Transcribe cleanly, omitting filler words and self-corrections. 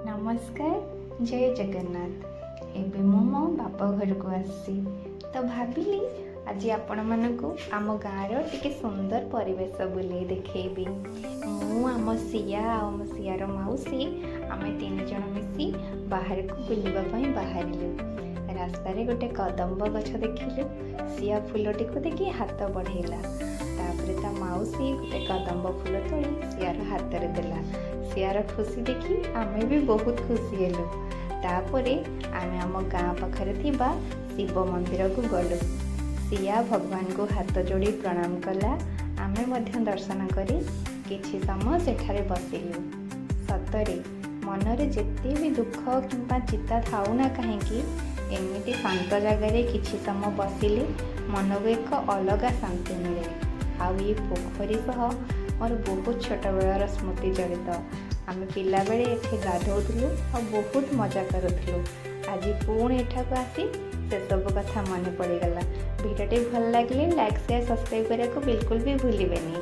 नमस्कार जय जगन्नाथ। एबे मो बाप घर को आसी तो भाविली आज आपण मानकु आम गाँव टिके सुंदर परिवेश बुले देखेबी। मु आम सिया आम सियार मौसी आमे 3 जण मिसी बाहर को बुलवा पई बाहरिलु। रास्ता रे गोटे कदम्ब गछ देखिलु। सिया फूलटी को देखि हाथ बढ़ेला। तापरे ता मौसी गोटे कदम्ब फूल तोड़ी सियार हाथ रे देला। सियार खुशी देखि आमे भी बहुत खुशी हेलु। तापरे आमे आम गाँ पाखरे थिबा शिव मंदिर को गलु। सिया भगवान को हाथ जोड़ी प्रणाम कला। आमे मध्य दर्शन करी किछि समय सेठारे बसिलु। सतरे मनरे जेते भी दुख किंबा चिंता थाउ ना काहेकि एमिति शांत जगार किछि समय बसिले मन को एक अलग शांति मिले। आउ ये पोखरी सह मोर बहुत छोट बेलर स्मृति जड़ित। आम पिला बेले एठे गाधोलु और बहुत मजा करूँ। आज पुणी एठाक आसी से सब कथा मन पड़गला। भिडियोटी भल लगे लाइक शेयर सब्सक्राइब करने को बिल्कुल भी भूलें।